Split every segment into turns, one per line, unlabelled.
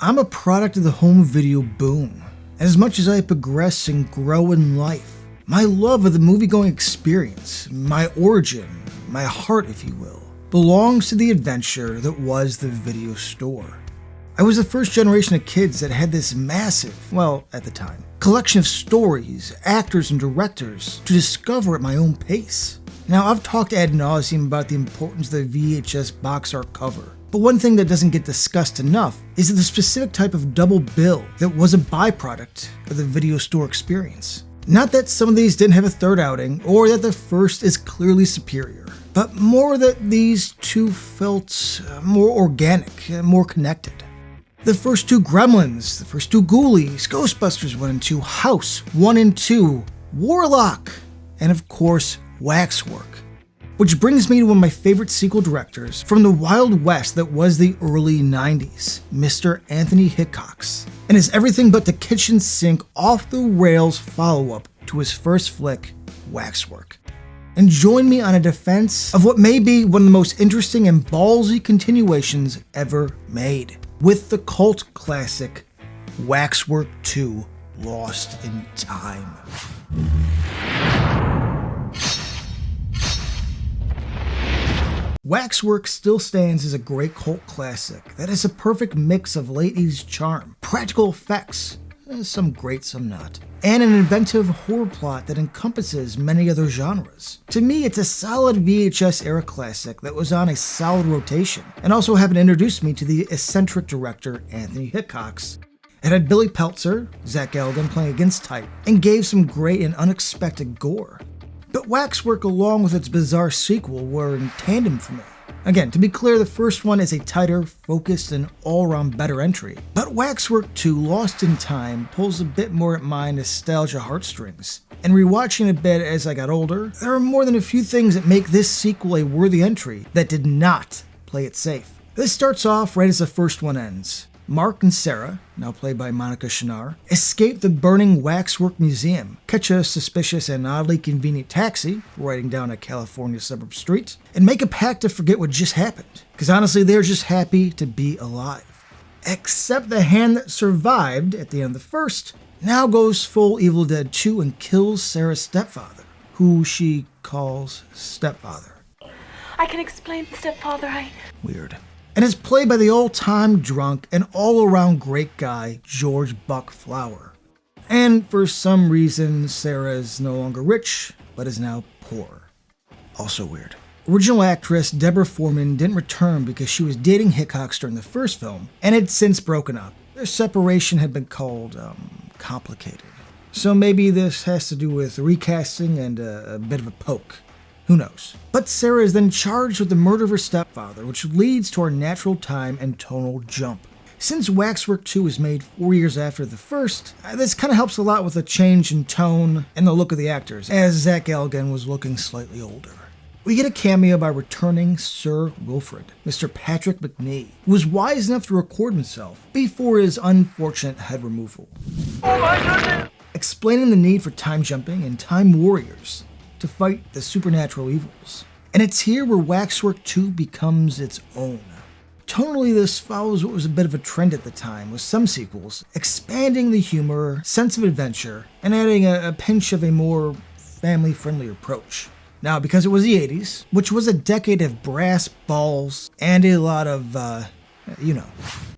I'm a product of the home video boom. As much as I progress and grow in life, my love of the movie-going experience, my origin, my heart if you will, belongs to the adventure that was the video store. I was the first generation of kids that had this massive, well, at the time, collection of stories, actors, and directors to discover at my own pace. Now, I've talked ad nauseum about the importance of the VHS box art cover, but one thing that doesn't get discussed enough is the specific type of double bill that was a byproduct of the video store experience. Not that some of these didn't have a third outing, or that the first is clearly superior, but more that these two felt more organic, more connected. The first two Gremlins, the first two Ghoulies, Ghostbusters 1 and 2, House 1 and 2, Warlock, and of course, Waxwork. Which brings me to one of my favorite sequel directors from the Wild West that was the early 90s, Mr. Anthony Hickox, and his everything but the kitchen sink off the rails follow-up to his first flick, Waxwork. And join me on a defense of what may be one of the most interesting and ballsy continuations ever made, with the cult classic Waxwork 2 Lost in Time. Waxwork still stands as a great cult classic that is a perfect mix of late 80s charm, practical effects, some great, some not, and an inventive horror plot that encompasses many other genres. To me, it's a solid VHS era classic that was on a solid rotation, and also happened to introduce me to the eccentric director Anthony Hickox. It had Billy Peltzer, Zach Galligan playing against type, and gave some great and unexpected gore. But Waxwork, along with its bizarre sequel, were in tandem for me. Again, to be clear, the first one is a tighter, focused, and all-around better entry. But Waxwork 2 Lost in Time pulls a bit more at my nostalgia heartstrings. And rewatching a bit as I got older, there are more than a few things that make this sequel a worthy entry that did not play it safe. This starts off right as the first one ends. Mark and Sarah, now played by Monica Shinar, escape the burning Waxwork Museum, catch a suspicious and oddly convenient taxi riding down a California suburb street, and make a pact to forget what just happened. Because honestly, they're just happy to be alive. Except the hand that survived at the end of the first now goes full Evil Dead 2 and kills Sarah's stepfather, who she calls stepfather.
I can explain, stepfather,
Weird. And is played by the all-time drunk and all-around great guy, George Buck Flower. And for some reason, Sarah is no longer rich, but is now poor. Also weird. Original actress Deborah Foreman didn't return because she was dating Hickox during the first film, and had since broken up. Their separation had been called, complicated. So maybe this has to do with recasting and a bit of a poke. Who knows? But Sarah is then charged with the murder of her stepfather, which leads to our natural time and tonal jump. Since Waxwork 2 was made 4 years after the first, this kind of helps a lot with the change in tone and the look of the actors, as Zach Galligan was looking slightly older. We get a cameo by returning Sir Wilfrid, Mr. Patrick McNee, who was wise enough to record himself before his unfortunate head removal.
Oh my goodness!
Explaining the need for time jumping and time warriors to fight the supernatural evils. And it's here where Waxwork 2 becomes its own. Tonally, this follows what was a bit of a trend at the time, with some sequels expanding the humor, sense of adventure, and adding a pinch of a more family-friendly approach. Now, because it was the 80s, which was a decade of brass balls and a lot of,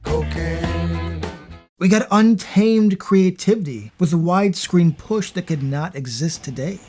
Cocaine.
We got untamed creativity with a widescreen push that could not exist today.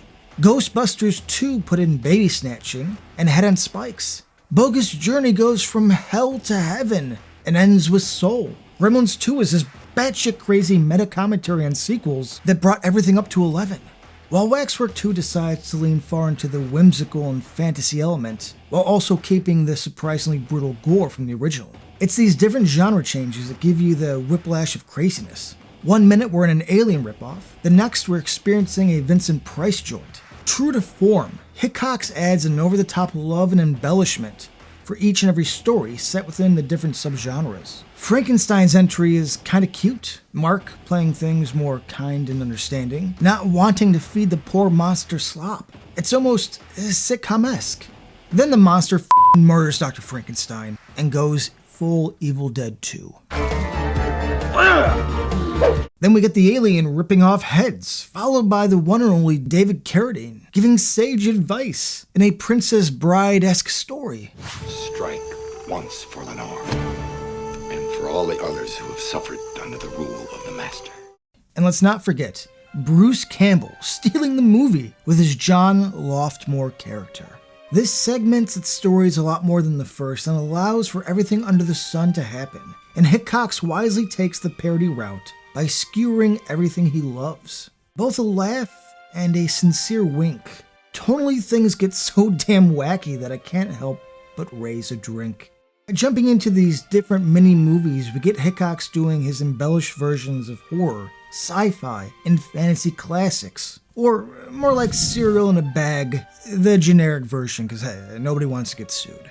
Ghostbusters 2 put in baby snatching and Head on Spikes. Bogus Journey goes from hell to heaven and ends with Soul. Gremlins 2 is this batshit crazy meta-commentary on sequels that brought everything up to 11. While Waxwork 2 decides to lean far into the whimsical and fantasy element, while also keeping the surprisingly brutal gore from the original. It's these different genre changes that give you the whiplash of craziness. 1 minute we're in an Alien ripoff, the next we're experiencing a Vincent Price joint. True to form, Hickox adds an over-the-top love and embellishment for each and every story set within the different subgenres. Frankenstein's entry is kinda cute, Mark playing things more kind and understanding, not wanting to feed the poor monster slop. It's almost sitcom-esque. Then the monster murders Dr. Frankenstein and goes full Evil Dead 2. Then we get the alien ripping off heads, followed by the one and only David Carradine giving sage advice in a Princess Bride-esque story.
Strike once for Lenore, and for all the others who have suffered under the rule of the Master.
And let's not forget Bruce Campbell stealing the movie with his John Loftmore character. This segments its stories a lot more than the first and allows for everything under the sun to happen. And Hickox wisely takes the parody route by skewering everything he loves. Both a laugh and a sincere wink. Tonally, things get so damn wacky that I can't help but raise a drink. Jumping into these different mini-movies, we get Hickox doing his embellished versions of horror, sci-fi, and fantasy classics. Or more like cereal in a bag, the generic version, because hey, nobody wants to get sued.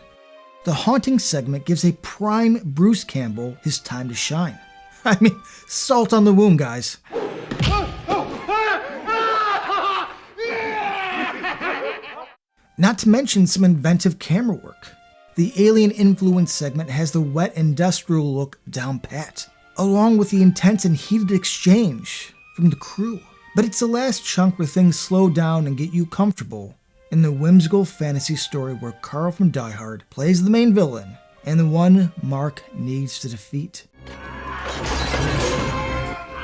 The haunting segment gives a prime Bruce Campbell his time to shine. I mean, salt on the wound, guys. Not to mention some inventive camera work. The alien influence segment has the wet industrial look down pat, along with the intense and heated exchange from the crew. But it's the last chunk where things slow down and get you comfortable in the whimsical fantasy story where Carl from Die Hard plays the main villain and the one Mark needs to defeat.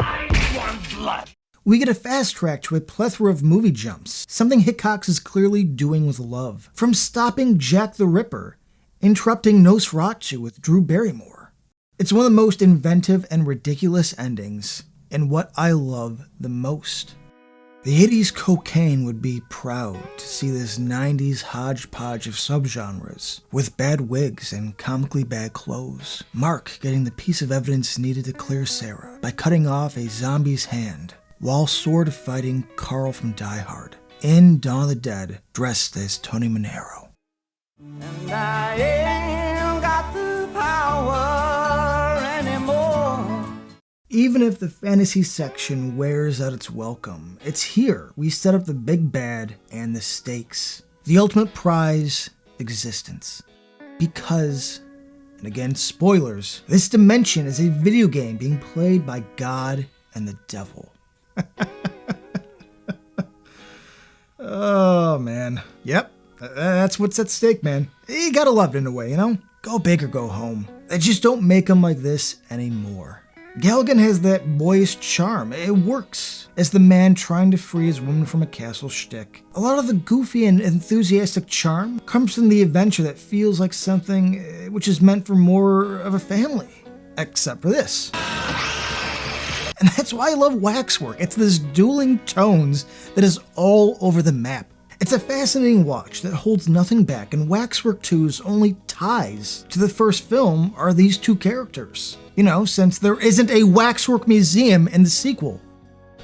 I want blood.
We get a fast track to a plethora of movie jumps, something Hickox is clearly doing with love. From stopping Jack the Ripper, interrupting Nosferatu with Drew Barrymore. It's one of the most inventive and ridiculous endings, and what I love the most. The 80s cocaine would be proud to see this 90s hodgepodge of subgenres, with bad wigs and comically bad clothes. Mark getting the piece of evidence needed to clear Sarah by cutting off a zombie's hand, while sword fighting Carl from Die Hard, in Dawn of the Dead, dressed as Tony Manero.
And I ain't got the power anymore.
Even if the fantasy section wears out its welcome, it's here we set up the big bad and the stakes. The ultimate prize, existence. Because, and again spoilers, this dimension is a video game being played by God and the devil. Oh man. Yep. That's what's at stake, man. You gotta love it in a way, you know? Go big or go home. They just don't make them like this anymore. Galligan has that boyish charm. It works as the man trying to free his woman from a castle shtick. A lot of the goofy and enthusiastic charm comes from the adventure that feels like something which is meant for more of a family. Except for this. And that's why I love Waxwork. It's this dueling tones that is all over the map. It's a fascinating watch that holds nothing back, and Waxwork 2's only ties to the first film are these two characters. You know, since there isn't a Waxwork museum in the sequel.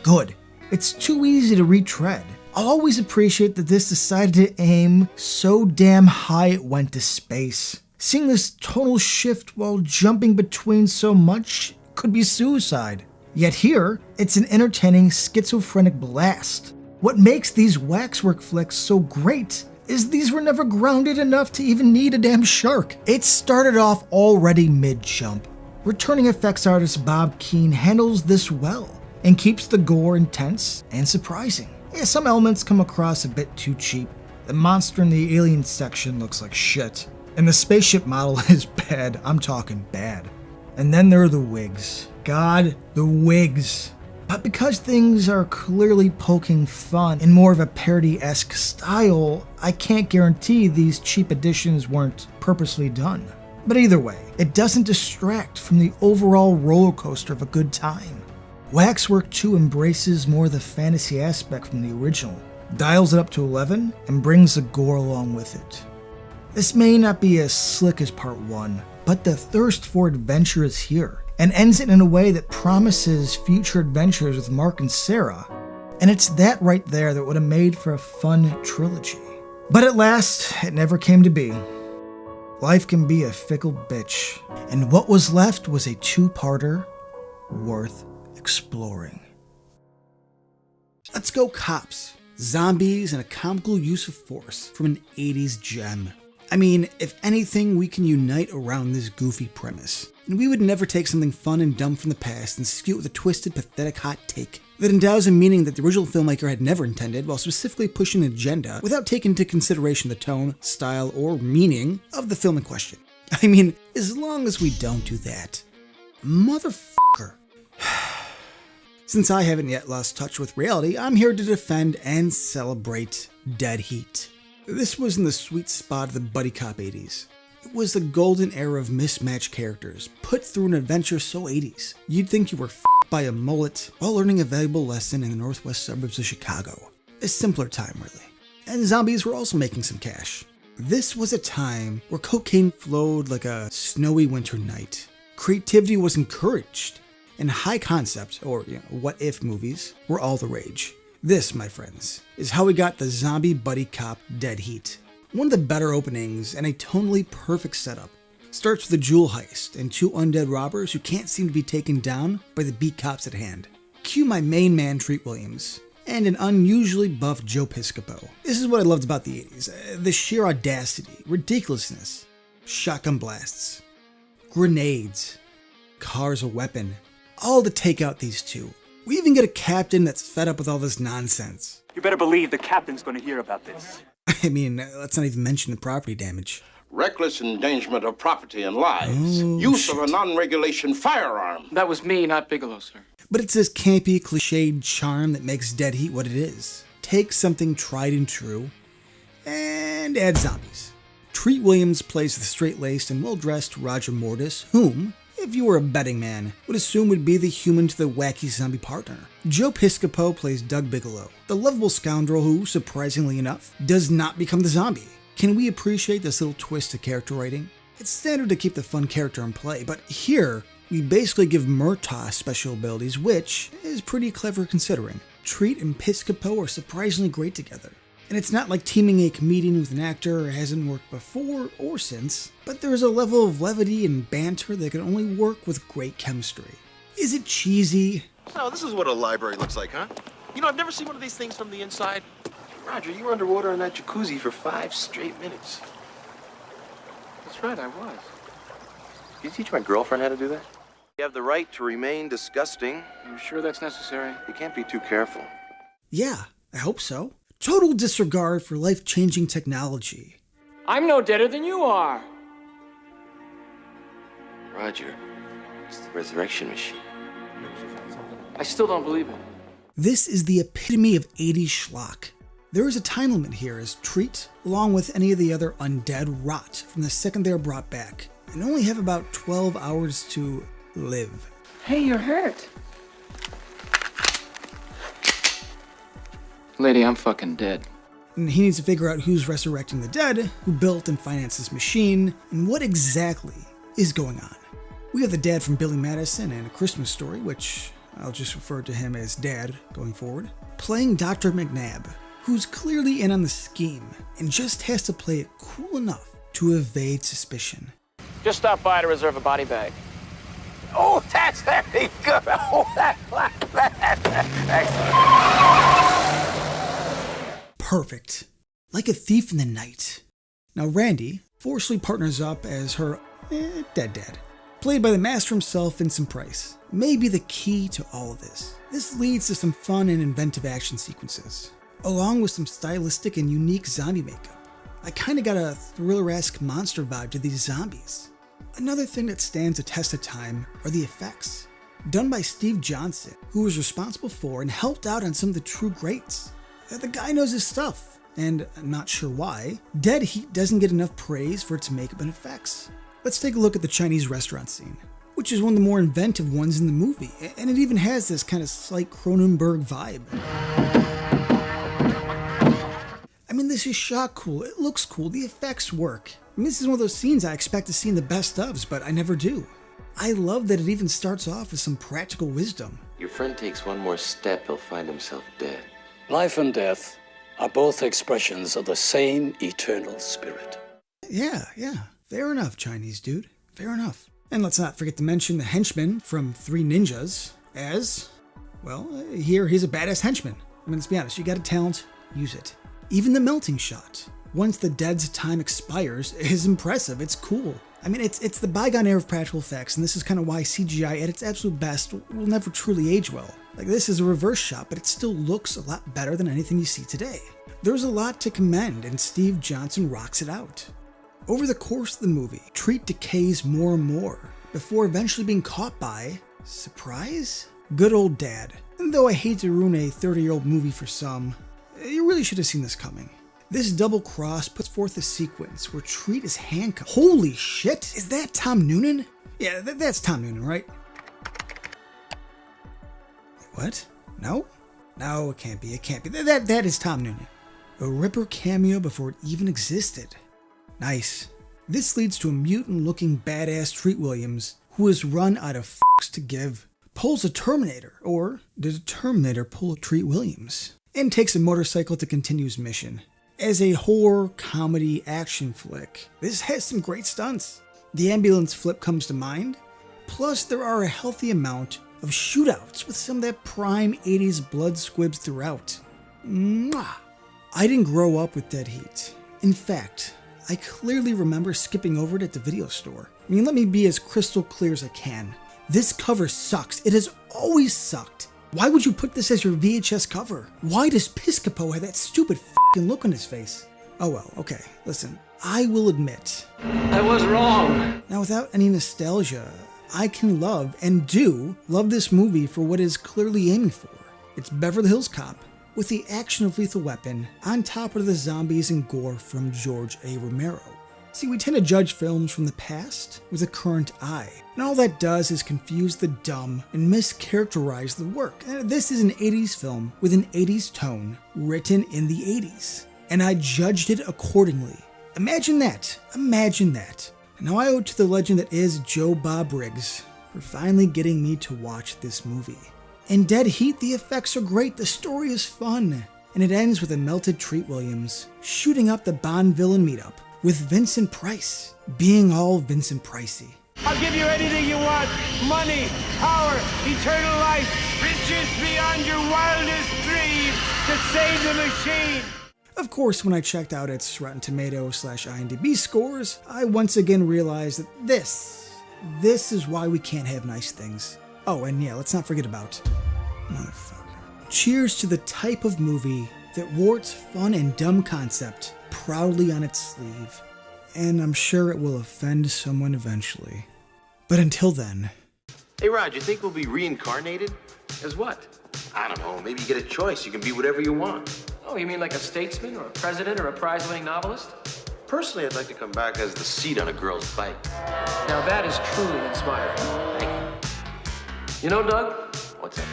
Good. It's too easy to retread. I'll always appreciate that this decided to aim so damn high it went to space. Seeing this tonal shift while jumping between so much could be suicide. Yet here, it's an entertaining schizophrenic blast. What makes these Waxwork flicks so great is these were never grounded enough to even need a damn shark. It started off already mid-jump. Returning effects artist Bob Keane handles this well and keeps the gore intense and surprising. Yeah, some elements come across a bit too cheap. The monster in the alien section looks like shit. And the spaceship model is bad. I'm talking bad. And then there are the wigs. God, the wigs. But because things are clearly poking fun in more of a parody-esque style, I can't guarantee these cheap additions weren't purposely done. But either way, it doesn't distract from the overall roller coaster of a good time. Waxwork 2 embraces more of the fantasy aspect from the original, dials it up to 11, and brings the gore along with it. This may not be as slick as part 1, but the thirst for adventure is here, and ends it in a way that promises future adventures with Mark and Sarah. And it's that right there that would have made for a fun trilogy. But at last, it never came to be. Life can be a fickle bitch, and what was left was a two-parter worth exploring. Let's go cops, zombies, and a comical use of force from an 80s gem. I mean, if anything, we can unite around this goofy premise. And we would never take something fun and dumb from the past and skew it with a twisted, pathetic hot take that endows a meaning that the original filmmaker had never intended while specifically pushing an agenda without taking into consideration the tone, style, or meaning of the film in question. I mean, as long as we don't do that. Motherfucker. Since I haven't yet lost touch with reality, I'm here to defend and celebrate Dead Heat. This was in the sweet spot of the buddy cop 80s. It was the golden era of mismatched characters, put through an adventure so 80s. You'd think you were f***ed by a mullet while learning a valuable lesson in the northwest suburbs of Chicago. A simpler time, really. And zombies were also making some cash. This was a time where cocaine flowed like a snowy winter night. Creativity was encouraged, and high concept, or what-if movies, were all the rage. This, my friends, is how we got the zombie buddy cop Dead Heat. One of the better openings and a tonally perfect setup. Starts with a jewel heist and two undead robbers who can't seem to be taken down by the beat cops at hand. Cue my main man Treat Williams, and an unusually buff Joe Piscopo. This is what I loved about the 80s. The sheer audacity, ridiculousness, shotgun blasts, grenades, cars a weapon, all to take out these two. We even get a captain that's fed up with all this nonsense.
You better believe the captain's going to hear about this.
I mean, let's not even mention the property damage.
Reckless endangerment of property and lives. Use of a non-regulation firearm.
That was me, not Bigelow, sir.
But it's this campy, cliched charm that makes Dead Heat what it is. Take something tried and true, and add zombies. Treat Williams plays the straight-laced and well-dressed Roger Mortis, whom, if you were a betting man, would assume would be the human to the wacky zombie partner. Joe Piscopo plays Doug Bigelow, the lovable scoundrel who, surprisingly enough, does not become the zombie. Can we appreciate this little twist to character writing? It's standard to keep the fun character in play, but here, we basically give Murtaugh special abilities, which is pretty clever considering. Treat and Piscopo are surprisingly great together. And it's not like teaming a comedian with an actor hasn't worked before or since, but there is a level of levity and banter that can only work with great chemistry. Is it cheesy?
So this is what a library looks like, huh? You know, I've never seen one of these things from the inside. Roger, you were underwater in that jacuzzi for 5 straight minutes.
That's right, I was.
Did you teach my girlfriend how to do that? You have the right to remain disgusting.
You sure that's necessary?
You can't be too careful.
Yeah, I hope so. Total disregard for life-changing technology.
I'm no deader than you are.
Roger, it's the resurrection machine.
I still don't believe it.
This is the epitome of 80s schlock. There is a time limit here as Treat, along with any of the other undead, rot from the second they are brought back, and only have about 12 hours to live.
Hey, you're hurt.
Lady, I'm fucking dead.
And he needs to figure out who's resurrecting the dead, who built and financed this machine, and what exactly is going on. We have the dad from Billy Madison and A Christmas Story, which I'll just refer to him as Dad going forward, playing Dr. McNabb, who's clearly in on the scheme and just has to play it cool enough to evade suspicion.
Just stop by to reserve a body bag.
Oh, that's very good. Oh,
Perfect. Like a thief in the night. Now Randy forcefully partners up as her dead dad, played by the master himself, Vincent Price, may be the key to all of this. This leads to some fun and inventive action sequences, along with some stylistic and unique zombie makeup. I kinda got a thriller-esque monster vibe to these zombies. Another thing that stands the test of time are the effects, done by Steve Johnson, who was responsible for and helped out on some of the true greats. The guy knows his stuff, and I'm not sure why, Dead Heat doesn't get enough praise for its makeup and effects. Let's take a look at the Chinese restaurant scene, which is one of the more inventive ones in the movie, and it even has this kind of slight Cronenberg vibe. I mean, this is shot cool, it looks cool, the effects work. I mean, this is one of those scenes I expect to see in the best ofs, but I never do. I love that it even starts off with some practical wisdom.
Your friend takes one more step, he'll find himself dead.
Life and death are both expressions of the same eternal spirit.
Yeah. Fair enough, Chinese dude. Fair enough. And let's not forget to mention the henchman from Three Ninjas as, well, here he's a badass henchman. I mean, let's be honest, you got a talent, use it. Even the melting shot, once the dead's time expires is impressive. It's cool. I mean, it's the bygone era of practical effects, and this is kind of why CGI at its absolute best will never truly age well. Like, this is a reverse shot, but it still looks a lot better than anything you see today. There's a lot to commend, and Steve Johnson rocks it out. Over the course of the movie, Treat decays more and more, before eventually being caught by, surprise? Good old Dad. And though I hate to ruin a 30-year-old movie for some, you really should have seen this coming. This double cross puts forth a sequence where Treat is handcuffed. Holy shit! Is that Tom Noonan? Yeah, that's Tom Noonan, right? What? No? No, it can't be. It can't be. That is Tom Noonan. A Ripper cameo before it even existed. Nice. This leads to a mutant-looking badass Treat Williams who has run out of fucks to give, pulls a Terminator, or did a Terminator pull a Treat Williams, and takes a motorcycle to continue his mission. As a horror, comedy, action flick, this has some great stunts. The ambulance flip comes to mind, plus there are a healthy amount of shootouts with some of that prime 80s blood squibs throughout. Mwah! I didn't grow up with Dead Heat. In fact, I clearly remember skipping over it at the video store. I mean, let me be as crystal clear as I can. This cover sucks. It has always sucked. Why would you put this as your VHS cover? Why does Piscopo have that stupid f***ing look on his face? Oh well, okay, listen, I will admit,
I was wrong.
Now without any nostalgia, I can love, and do, love this movie for what it is clearly aiming for. It's Beverly Hills Cop, with the action of Lethal Weapon, on top of the zombies and gore from George A. Romero. See, we tend to judge films from the past with a current eye, and all that does is confuse the dumb and mischaracterize the work. This is an 80s film with an 80s tone, written in the 80s, and I judged it accordingly. Imagine that. Imagine that. And now I owe it to the legend that is Joe Bob Briggs for finally getting me to watch this movie. In Dead Heat, the effects are great, the story is fun, and it ends with a melted Treat Williams shooting up the Bond villain meetup, with Vincent Price being all Vincent Pricey.
I'll give you anything you want. Money, power, eternal life, riches beyond your wildest dreams to save the machine.
Of course, when I checked out its Rotten Tomatoes/IMDb scores, I once again realized that this is why we can't have nice things. Oh, and yeah, let's not forget about motherfucker. Cheers to the type of movie that wore its fun and dumb concept proudly on its sleeve, and I'm sure it will offend someone eventually. But until then...
Hey, Rod, you think we'll be reincarnated? As what? I don't know, maybe you get a choice. You can be whatever you want.
Oh, you mean like a statesman or a president or a prize-winning novelist?
Personally, I'd like to come back as the seat on a girl's bike.
Now that is truly inspiring.
Thank you.
You know, Doug,
What's that?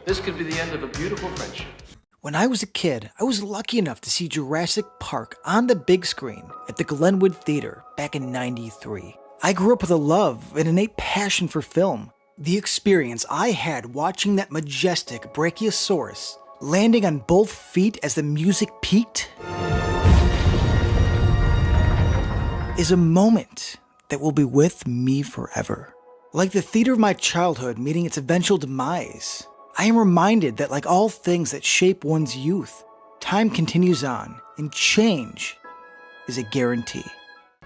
this could be the end of a beautiful friendship.
When I was a kid, I was lucky enough to see Jurassic Park on the big screen at the Glenwood Theater back in '93. I grew up with a love and innate passion for film. The experience I had watching that majestic Brachiosaurus landing on both feet as the music peaked is a moment that will be with me forever. Like the theater of my childhood meeting its eventual demise, I am reminded that like all things that shape one's youth, time continues on, and change is a guarantee.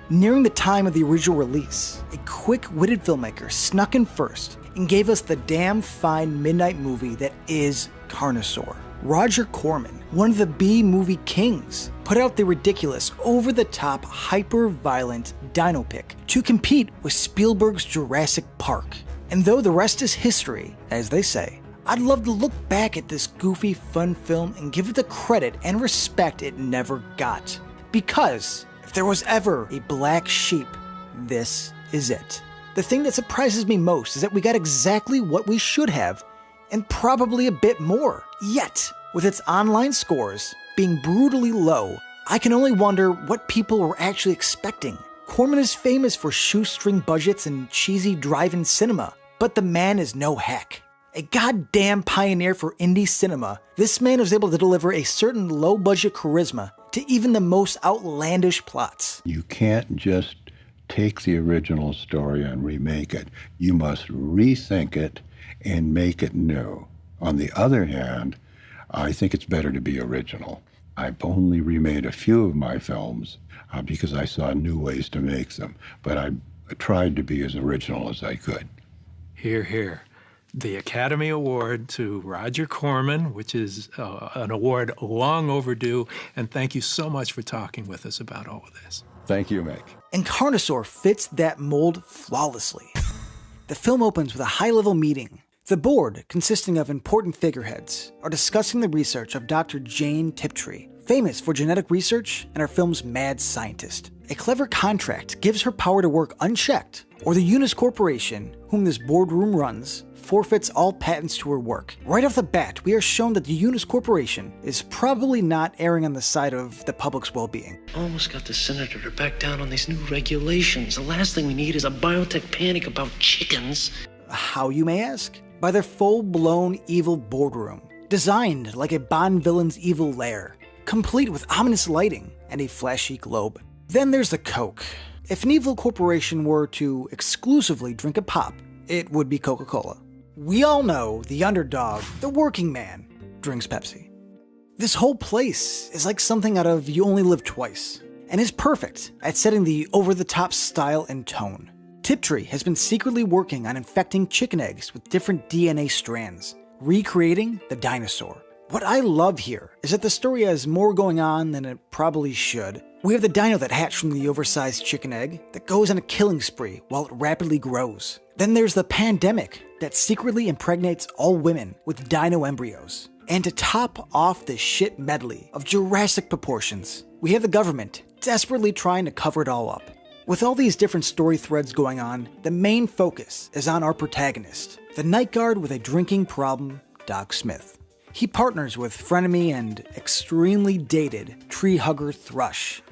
Nearing the time of the original release, a quick-witted filmmaker snuck in first and gave us the damn fine midnight movie that is Carnosaur. Roger Corman, one of the B-movie kings, put out the ridiculous, over-the-top, hyper-violent dino pic to compete with Spielberg's Jurassic Park. And though the rest is history, as they say, I'd love to look back at this goofy, fun film and give it the credit and respect it never got. Because if there was ever a black sheep, this is it. The thing that surprises me most is that we got exactly what we should have, and probably a bit more. Yet, with its online scores being brutally low, I can only wonder what people were actually expecting. Corman is famous for shoestring budgets and cheesy drive-in cinema, but the man is no hack. A goddamn pioneer for indie cinema, this man was able to deliver a certain low-budget charisma to even the most outlandish plots.
You can't just take the original story and remake it. You must rethink it and make it new. On the other hand, I think it's better to be original. I've only remade a few of my films because I saw new ways to make them, but I tried to be as original as I could.
Hear, hear. The Academy Award to Roger Corman, which is an award long overdue, and thank you so much for talking with us about all of this.
Thank you, Mick.
And Carnosaur fits that mold flawlessly. The film opens with a high-level meeting. The board, consisting of important figureheads, are discussing the research of Dr. Jane Tiptree, famous for genetic research and our film's mad scientist. A clever contract gives her power to work unchecked, or the Unis Corporation, whom this boardroom runs, forfeits all patents to her work. Right off the bat, we are shown that the Unis Corporation is probably not erring on the side of the public's well-being.
Almost got the senator to back down on these new regulations. The last thing we need is a biotech panic about chickens.
How, you may ask? By their full-blown evil boardroom, designed like a Bond villain's evil lair, complete with ominous lighting and a flashy globe. Then there's the Coke. If an evil corporation were to exclusively drink a pop, it would be Coca-Cola. We all know the underdog, the working man, drinks Pepsi. This whole place is like something out of You Only Live Twice, and is perfect at setting the over-the-top style and tone. Tiptree has been secretly working on infecting chicken eggs with different DNA strands, recreating the dinosaur. What I love here is that the story has more going on than it probably should. We have the dino that hatched from the oversized chicken egg that goes on a killing spree while it rapidly grows. Then there's the pandemic that secretly impregnates all women with dino embryos. And to top off this shit medley of Jurassic proportions, we have the government desperately trying to cover it all up. With all these different story threads going on, the main focus is on our protagonist, the night guard with a drinking problem, Doc Smith. He partners with frenemy and extremely dated tree hugger Thrush.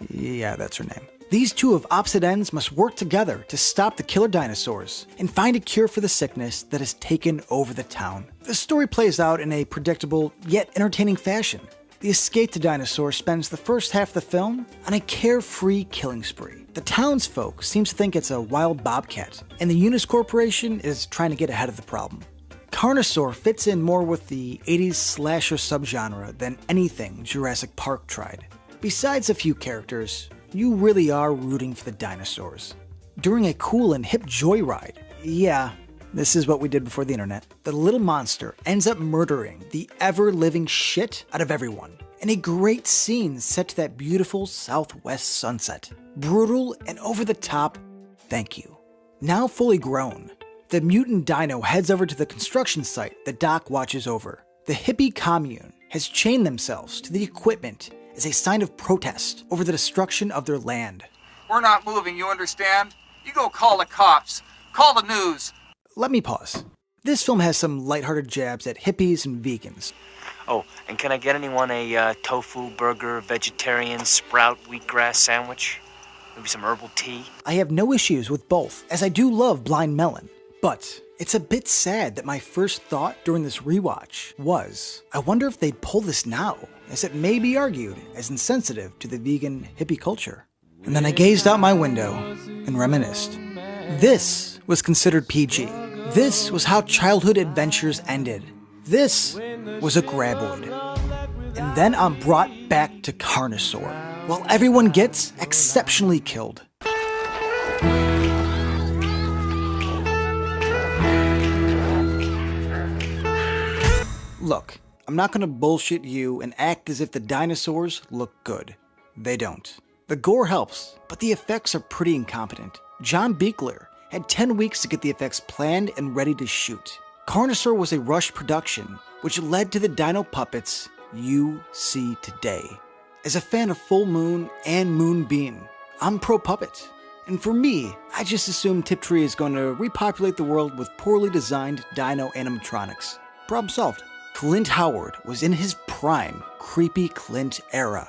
Yeah, that's her name. These two of opposite ends must work together to stop the killer dinosaurs and find a cure for the sickness that has taken over the town. The story plays out in a predictable yet entertaining fashion. The escaped dinosaur spends the first half of the film on a carefree killing spree. The townsfolk seems to think it's a wild bobcat, and the Unis Corporation is trying to get ahead of the problem. Carnosaur fits in more with the 80s slasher subgenre than anything Jurassic Park tried. Besides a few characters, you really are rooting for the dinosaurs. During a cool and hip joyride, yeah, this is what we did before the internet, the little monster ends up murdering the ever-living shit out of everyone. And a great scene set to that beautiful southwest sunset. Brutal and over the top, thank you. Now fully grown, the mutant dino heads over to the construction site that Doc watches over. The hippie commune has chained themselves to the equipment as a sign of protest over the destruction of their land.
We're not moving, you understand? You go call the cops. Call the news.
Let me pause. This film has some lighthearted jabs at hippies and vegans.
Oh, and can I get anyone a tofu burger, vegetarian, sprout, wheatgrass sandwich? Maybe some herbal tea?
I have no issues with both, as I do love Blind Melon. But it's a bit sad that my first thought during this rewatch was, I wonder if they'd pull this now, as it may be argued as insensitive to the vegan hippie culture. And then I gazed out my window and reminisced. This was considered PG. This was how childhood adventures ended. This was a graboid. And then I'm brought back to Carnosaur, while everyone gets exceptionally killed. Look, I'm not gonna bullshit you and act as if the dinosaurs look good. They don't. The gore helps, but the effects are pretty incompetent. John Buechler had 10 weeks to get the effects planned and ready to shoot. Carnosaur was a rushed production, which led to the dino puppets you see today. As a fan of Full Moon and Moonbeam, I'm pro puppet. And for me, I just assume Tiptree is going to repopulate the world with poorly designed dino animatronics. Problem solved. Clint Howard was in his prime, creepy Clint era,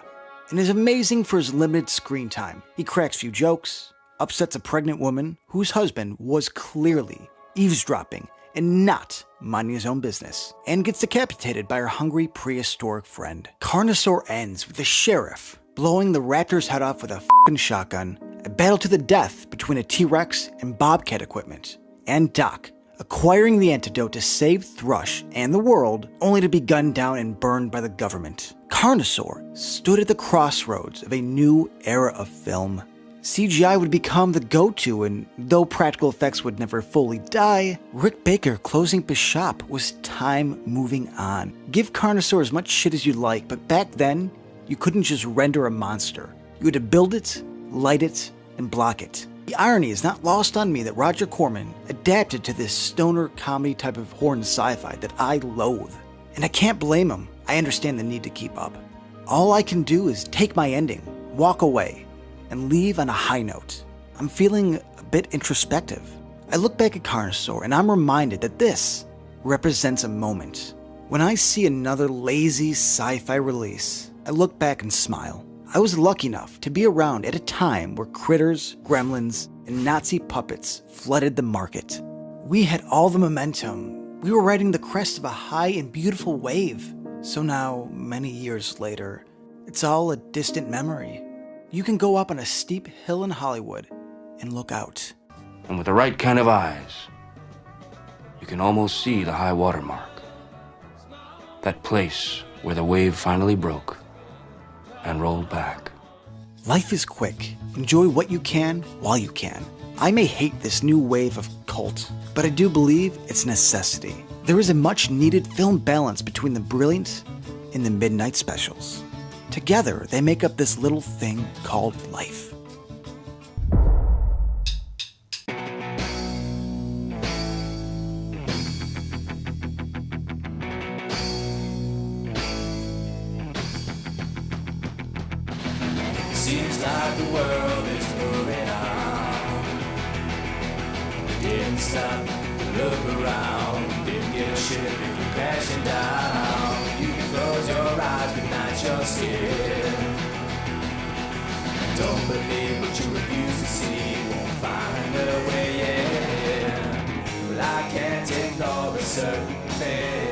and is amazing for his limited screen time. He cracks few jokes, upsets a pregnant woman whose husband was clearly eavesdropping and not minding his own business, and gets decapitated by her hungry prehistoric friend. Carnosaur ends with the sheriff blowing the raptor's head off with a f***ing shotgun, a battle to the death between a T-Rex and Bobcat equipment, and Doc acquiring the antidote to save Thrush and the world, only to be gunned down and burned by the government.
Carnosaur stood at the crossroads of a new era of film. CGI would become the go-to, and though practical effects would never fully die, Rick Baker closing up his shop was time moving on. Give Carnosaur as much shit as you like, but back then, you couldn't just render a monster. You had to build it, light it, and block it. The irony is not lost on me that Roger Corman adapted to this stoner comedy type of horror sci-fi that I loathe. And I can't blame him. I understand the need to keep up. All I can do is take my ending, walk away, and leave on a high note. I'm feeling a bit introspective. I look back at Carnosaur and I'm reminded that this represents a moment. When I see another lazy sci-fi release, I look back and smile. I was lucky enough to be around at a time where critters, gremlins, and Nazi puppets flooded the market. We had all the momentum. We were riding the crest of a high and beautiful wave. So now, many years later, it's all a distant memory. You can go up on a steep hill in Hollywood and look out.
And with the right kind of eyes, you can almost see the high water mark. That place where the wave finally broke and rolled back.
Life is quick. Enjoy what you can while you can. I may hate this new wave of cult, but I do believe it's a necessity. There is a much needed film balance between the brilliant and the midnight specials. Together, they make up this little thing called life.
Seems like the world is moving on. Didn't stop to look around. Didn't give a shit if you're crashing down. You can close your eyes, but not your skin. Don't believe what you refuse to see. Won't find a way in. Well, I can't ignore a certain thing.